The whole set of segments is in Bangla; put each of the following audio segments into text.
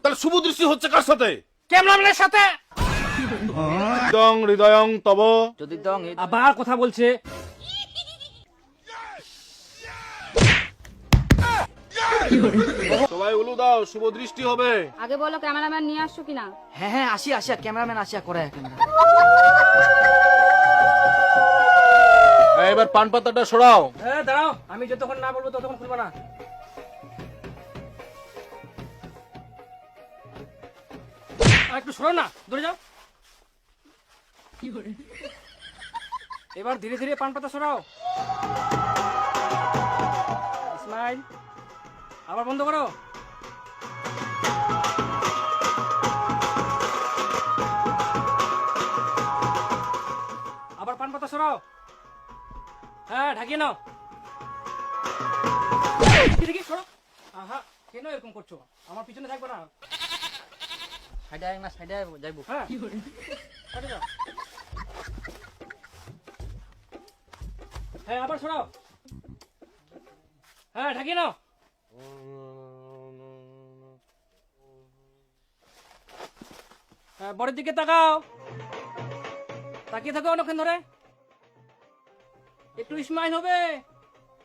তাহলে শুভ দৃষ্টি হচ্ছে কার সাথে? ক্যামেরাম্যানের সাথে। দং হৃদয়ং তব। যদি দং আবার কথা বলছে। সবাই উলু দাও, শুভ দৃষ্টি হবে। আগে বলো ক্যামেরাম্যান নিয়ে আসছো কিনা। হ্যাঁ হ্যাঁ আসি আসিয়া ক্যামেরাম্যান আসিয়া করে ক্যামেরা। এবার পান পাতাটা সরাও। হ্যাঁ দাঁড়াও, আমি যতক্ষণ না বলবো ততক্ষণ খুলবো না। একটু সরো না, দূরে যাও। এবার ধীরে ধীরে পান পাতা সরাও। স্মাইল। আবার বন্ধ করো। আবার পান পাতা সরাও। হ্যাঁ ঢাকিয়ে নাও। দেখি সরো। আহা, কেন এরকম করছো? আমার পিছনে থাকবে না। সাইডে আয় না, সাইডে যাইবো। হ্যাঁ সাইডে যাও। হ্যাঁ আবার সরাও। হ্যাঁ ঢাকিয়ে নাও। হ্যাঁ বড়ের দিকে তাকাও। তাকিয়ে থাকো অনেকক্ষণ ধরে। একটু স্মাইল হবে।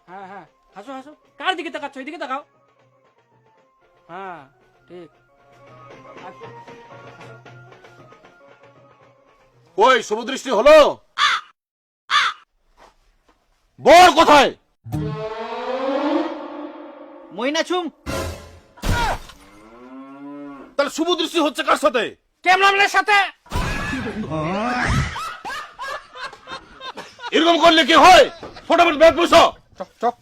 হ্যাঁ হ্যাঁ হাসো হাসো। কার দিকে তাকাচ্ছ? এইদিকে তাকাও। হ্যাঁ ঠিক। ওই শুভ দৃষ্টি হলো? বর কোথায়? মইনাছুম। তাহলে শুভ দৃষ্টি হচ্ছে কার সাথে? ক্যামেরাম্যানের সাথে। এরকম করলে কি হয়? ফটাফট ব্যাগ বসো। চক চক।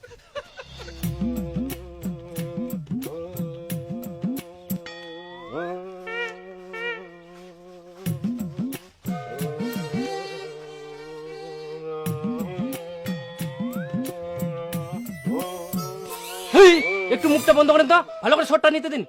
একটু মুখটা বন্ধ করেন তো, ভালো করে শটটা নিতে দিন।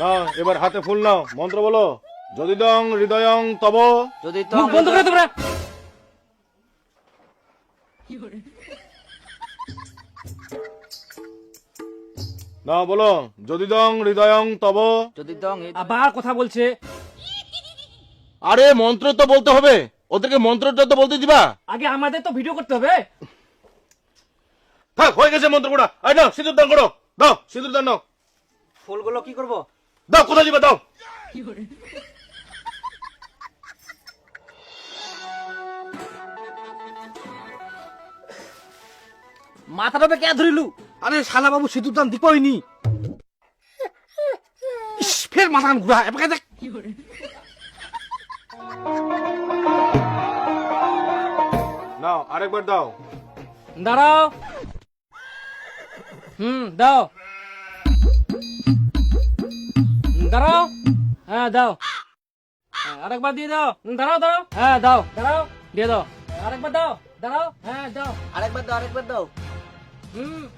না, এবার হাতে ফুল নাও, মন্ত্র বলো। যদি দং হৃদয়ং তব। যদি মুখ দং বন্ধ করে তোমরা। না বলো, যদি দং হৃদয়ং তব। যদি দং আবার কথা বলছে। আরে মন্ত্র তো বলতে হবে, ওদেরকে মন্ত্রটা তো বলতে দিবা। আগে আমাদের তো ভিডিও করতে হবে। থাক, হয়ে গেছে মন্ত্র পড়া। আই নাও সিঁদুর দান করো। দাও সিঁদুর দান নাও। ফুলগুলো কি করব? দাও, কোথায় দিবা দাও। মাথাটা কে ধরিলু? আরে শালা বাবু সিঁদুর দান দিবইনি। ফের মাথা ঘুরা এবারে দেখ। নাও আরেকবার দাও। দাঁড়াও। দাও। দাঁড়াও। হ্যাঁ দাও। হ্যাঁ, আরেকবার দিয়ে দাও। দাঁড়াও দাঁড়াও। হ্যাঁ দাও। দাঁড়াও। দিয়ে দাও। আরেকবার দাও। দাঁড়াও। হ্যাঁ দাও। আরেকবার দাও, আরেকবার দাও।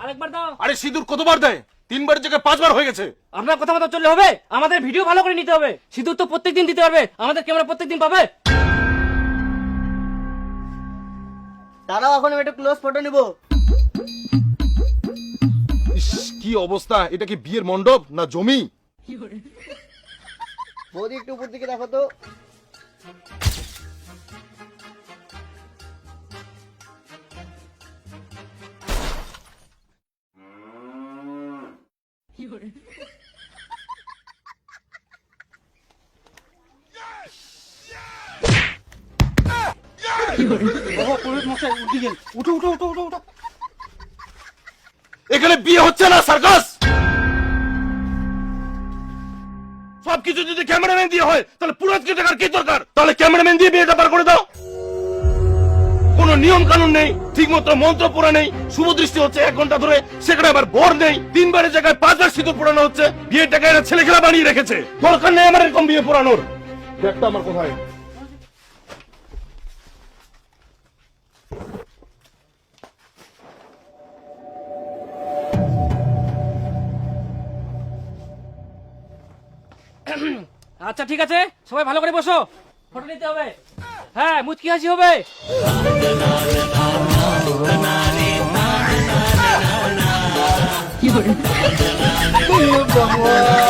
আরেকবার দাও। আরে সিঁদুর কতবার দেয়? 3 বারের জায়গায় 5 বার হয়ে গেছে। আপনার কথা মতো চললে হবে? আমাদের ভিডিও ভালো করে নিতে হবে। সিঁদুর তো প্রত্যেকদিন দিতে পারবে, আমাদের ক্যামেরা প্রত্যেকদিন পাবে। দাঁড়াও, এখন আমি একটা ক্লোজ ফটো নিব। ইস, কি অবস্থা! এটা কি বিয়ের মণ্ডপ না জমি? বৌদি একটু উপর দিকে দেখো তো। এখানে বিয়ে হচ্ছে না, সার্কাস। সবকিছু যদি ক্যামেরাম্যান দিয়ে হয় তাহলে পুরোহিতকে টাকার কি দরকার? তাহলে ক্যামেরাম্যান দিয়ে বিয়েটা পার করে দাও। কোনো নিয়ম কানুন নেই, ঠিক মতো মন্ত্র পড়া নেই। শুভ দৃষ্টি হচ্ছে 1 ঘন্টা ধরে, সেখানে আবার বর নেই। 3 বারের জায়গায় 5 বার সিঁদুর পড়ানো হচ্ছে। বিয়ের টাকা এরা ছেলে খেলা বানিয়ে রেখেছে। দরকার নেই আমার এরকম বিয়ে পড়ানোর। ব্যাগটা আমার কোথায়? আচ্ছা ঠিক আছে, সবাই ভালো করে বসো, ফটো নিতে হবে। হ্যাঁ, মুচকি হাসি হবে। ভগবান